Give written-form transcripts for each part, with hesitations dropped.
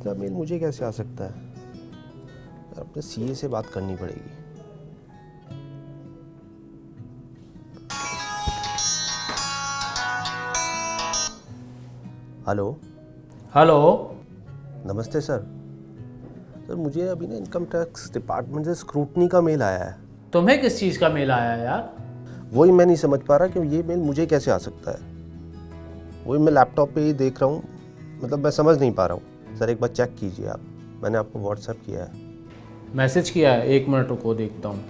का मेल मुझे कैसे आ सकता है? अपने सीए से बात करनी पड़ेगी। हेलो। हेलो। नमस्ते सर। सर मुझे अभी ना इनकम टैक्स डिपार्टमेंट से स्क्रूटनी का मेल आया है। तुम्हें किस चीज़ का मेल आया है यार? वही मैं नहीं समझ पा रहा कि ये मेल मुझे कैसे आ सकता है। वही मैं लैपटॉप पे ही देख रहा हूँ, मतलब मैं समझ नहीं पा रहा हूँ। सर एक बार चेक कीजिए आप, मैंने आपको व्हाट्सएप किया है। मैसेज किया है, 1 मिनट रुको देखता हूँ।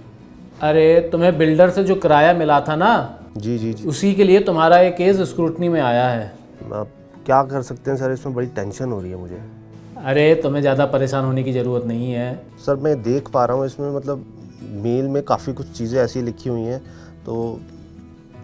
अरे तुम्हें बिल्डर से जो किराया मिला था ना, जी जी जी। उसी के लिए तुम्हारा ये केस स्क्रूटनी में आया है। आप क्या कर सकते हैं सर, इसमें बड़ी टेंशन हो रही है मुझे। अरे तुम्हें ज़्यादा परेशान होने की ज़रूरत नहीं है। सर मैं देख पा रहा हूँ इसमें, मतलब मेल में काफ़ी कुछ चीज़ें ऐसी लिखी हुई हैं, तो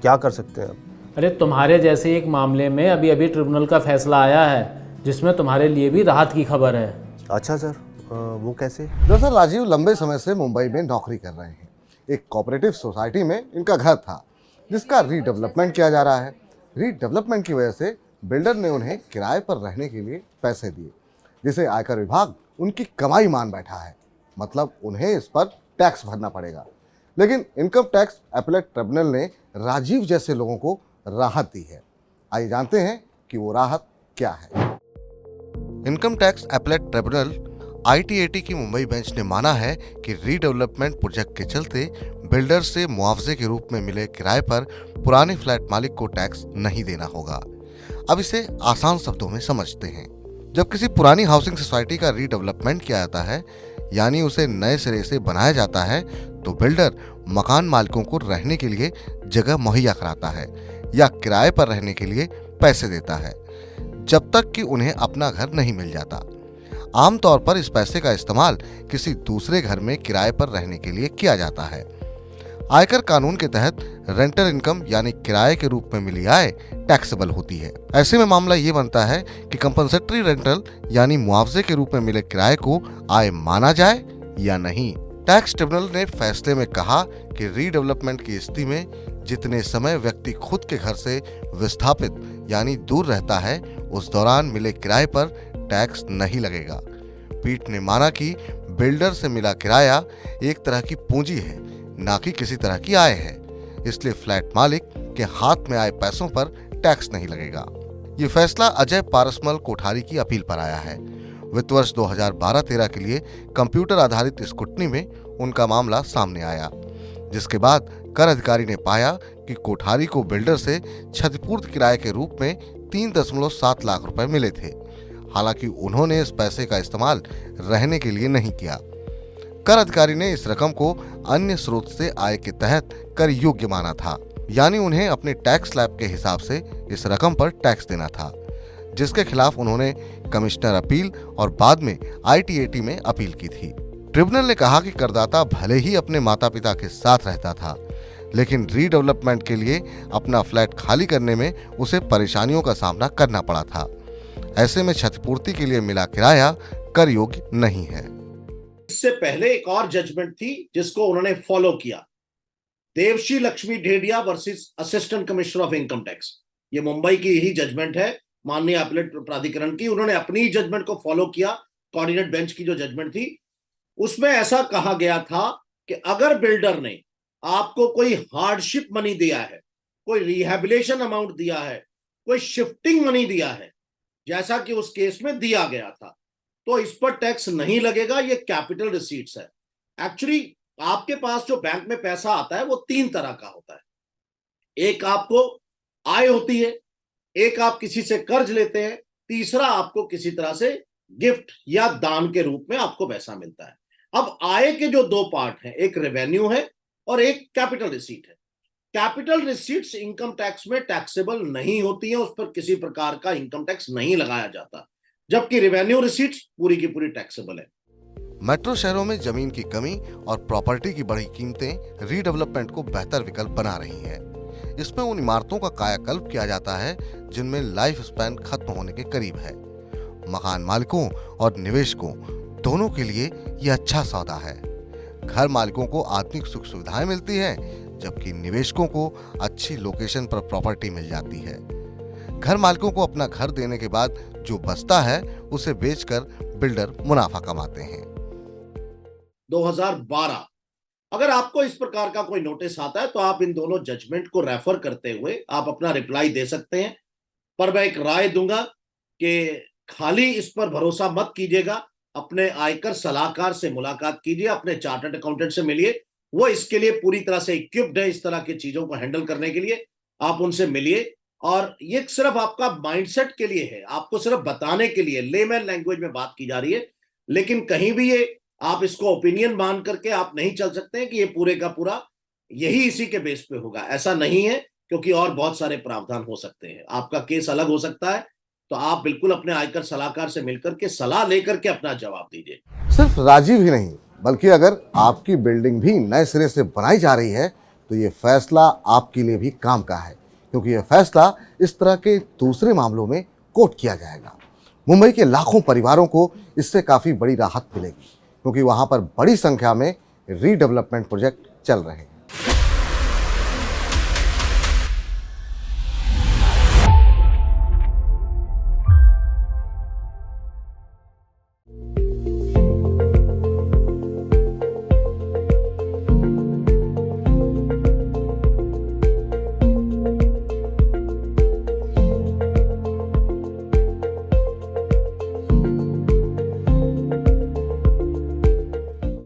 क्या कर सकते हैं आप? अरे तुम्हारे जैसे एक मामले में अभी अभी ट्रिब्यूनल का फैसला आया है, जिसमें तुम्हारे लिए भी राहत की खबर है। अच्छा सर, वो कैसे? दरअसल राजीव लंबे समय से मुंबई में नौकरी कर रहे हैं। एक कोऑपरेटिव सोसाइटी में इनका घर था, जिसका रीडेवलपमेंट किया जा रहा है। रीडेवलपमेंट की वजह से बिल्डर ने उन्हें किराए पर रहने के लिए पैसे दिए, जिसे आयकर विभाग उनकी कमाई मान बैठा है। मतलब उन्हें इस पर टैक्स भरना पड़ेगा। लेकिन इनकम टैक्स अपीलेट ट्रिब्यूनल ने राजीव जैसे लोगों को राहत दी है। आइए जानते हैं कि वो राहत क्या है। Income tax appellate tribunal ITAT की मुंबई बेंच ने माना है कि रीडेवलपमेंट प्रोजेक्ट के चलते बिल्डर से मुआवजे के रूप में मिले किराए पर पुराने फ्लैट मालिक को टैक्स नहीं देना होगा। अब इसे आसान शब्दों में समझते हैं। जब किसी पुरानी हाउसिंग सोसाइटी का रीडेवलपमेंट किया जाता है, यानी उसे नए सिरे से बनाया जाता है, तो बिल्डर मकान मालिकों को रहने के लिए जगह मुहैया कराता है या किराए पर रहने के लिए पैसे देता है, जब तक कि उन्हें अपना घर नहीं मिल जाता। आमतौर पर इस पैसे का इस्तेमाल किसी दूसरे घर में किराए पर रहने के लिए किया जाता है। आयकर कानून के तहत रेंटल इनकम यानी किराए के रूप में मिली आय टैक्सेबल होती है। ऐसे में मामला ये बनता है कि कंपनसेटरी रेंटल यानी मुआवजे के रूप में मिले किराए को आय माना जाए या नहीं। टैक्स ट्रिब्यूनल ने फैसले में कहा कि रीडेवलपमेंट की स्थिति में जितने समय व्यक्ति खुद के घर से विस्थापित यानी दूर रहता है, उस दौरान मिले किराए पर टैक्स नहीं लगेगा। पीठ ने माना कि बिल्डर से मिला किराया एक तरह की पूंजी है, ना कि किसी तरह की आय है, इसलिए फ्लैट मालिक के हाथ में आए पैसों पर टैक्स नहीं लगेगा। ये फैसला अजय पारसमल कोठारी की अपील पर आया है। वित्त वर्ष 2012-13 के लिए कंप्यूटर आधारित स्क्रूटनी में उनका मामला सामने आया, जिसके बाद कर अधिकारी ने पाया कि कोठारी को बिल्डर से क्षतिपूर्ति किराए के रूप में 3.7 लाख रुपए मिले थे। हालांकि उन्होंने इस पैसे का इस्तेमाल रहने के लिए नहीं किया। कर अधिकारी ने इस रकम को अन्य स्रोत से आय के तहत कर योग्य माना था, यानी उन्हें अपने टैक्स स्लैब के हिसाब से इस रकम पर टैक्स देना था, जिसके खिलाफ उन्होंने कमिश्नर अपील और बाद में ITAT में अपील की थी। ट्रिब्यूनल ने कहा कि करदाता भले ही अपने माता पिता के साथ रहता था, लेकिन रीडेवलपमेंट के लिए अपना फ्लैट खाली करने में उसे परेशानियों का सामना करना पड़ा था। ऐसे में क्षतिपूर्ति के लिए मिला किराया कर योग्य नहीं है। इससे पहले एक और जजमेंट थी जिसको उन्होंने फॉलो किया, Devshree Lakshmi Dhedia versus assistant commissioner of income tax. ये मुंबई की ही जजमेंट है, माननीय अपीलेट प्राधिकरण की। उन्होंने अपनी जजमेंट को फॉलो किया। कोऑर्डिनेट बेंच की जो जजमेंट थी उसमें ऐसा कहा गया था कि अगर बिल्डर ने आपको कोई हार्डशिप मनी दिया है, कोई रिहेबिलिटेशन अमाउंट दिया है, कोई शिफ्टिंग मनी दिया है, जैसा कि उस केस में दिया गया था, तो इस पर टैक्स नहीं लगेगा। ये कैपिटल रिसीट्स है। एक्चुअली आपके पास जो बैंक में पैसा आता है वो 3 तरह का होता है। एक आपको आय होती है, एक आप किसी से कर्ज लेते हैं, तीसरा आपको किसी तरह से गिफ्ट या दान के रूप में आपको पैसा मिलता है। अब आय के जो 2 पार्ट हैं, एक रेवेन्यू है और एक कैपिटल रिसीट है। कैपिटल रिसीट्स इनकम टैक्स में टैक्सेबल नहीं होती है, उस पर किसी प्रकार का इनकम टैक्स नहीं लगाया जाता, जबकि रेवेन्यू रिसीट्स पूरी की पूरी टैक्सेबल है। मेट्रो शहरों में जमीन की कमी और प्रॉपर्टी की बढ़ी कीमतें रीडेवलपमेंट को बेहतर विकल्प बना रही हैं। इसमें उन इमारतों का कायाकल्प किया जाता है जिनमें लाइफ स्पैन खत्म होने के करीब है। मकान मालिकों और निवेशकों दोनों के लिए यह अच्छा सौदा है। घर मालिकों को आधुनिक सुख सुविधाएं मिलती है, जबकि निवेशकों को अच्छी लोकेशन पर प्रॉपर्टी मिल जाती है। घर मालिकों को अपना घर देने के बाद जो बचता है उसे बेचकर बिल्डर मुनाफा कमाते हैं। 2012। अगर आपको इस प्रकार का कोई नोटिस आता है तो आप इन दोनों जजमेंट को रेफर करते हुए आप अपना रिप्लाई दे सकते हैं। पर मैं एक राय दूंगा कि खाली इस पर भरोसा मत कीजिएगा, अपने आयकर सलाहकार से मुलाकात कीजिए, अपने चार्टर्ड अकाउंटेंट से मिलिए, वो इसके लिए पूरी तरह से इक्विप्ड है इस तरह की चीजों को हैंडल करने के लिए। आप उनसे मिलिए, और ये सिर्फ आपका माइंडसेट के लिए है, आपको सिर्फ बताने के लिए लेमैन लैंग्वेज में बात की जा रही है। लेकिन कहीं भी ये आप इसको ओपिनियन मान करके आप नहीं चल सकते हैं कि ये पूरे का पूरा यही इसी के बेस पे होगा, ऐसा नहीं है, क्योंकि और बहुत सारे प्रावधान हो सकते हैं, आपका केस अलग हो सकता है। तो आप बिल्कुल अपने आयकर सलाहकार से मिलकर के सलाह लेकर के अपना जवाब दीजिए। सिर्फ राजीव ही नहीं, बल्कि अगर आपकी बिल्डिंग भी नए सिरे से बनाई जा रही है तो ये फैसला आपके लिए भी काम का है, क्योंकि यह फैसला इस तरह के दूसरे मामलों में कोट किया जाएगा। मुंबई के लाखों परिवारों को इससे काफ़ी बड़ी राहत मिलेगी, क्योंकि वहाँ पर बड़ी संख्या में रीडेवलपमेंट प्रोजेक्ट चल रहे हैं।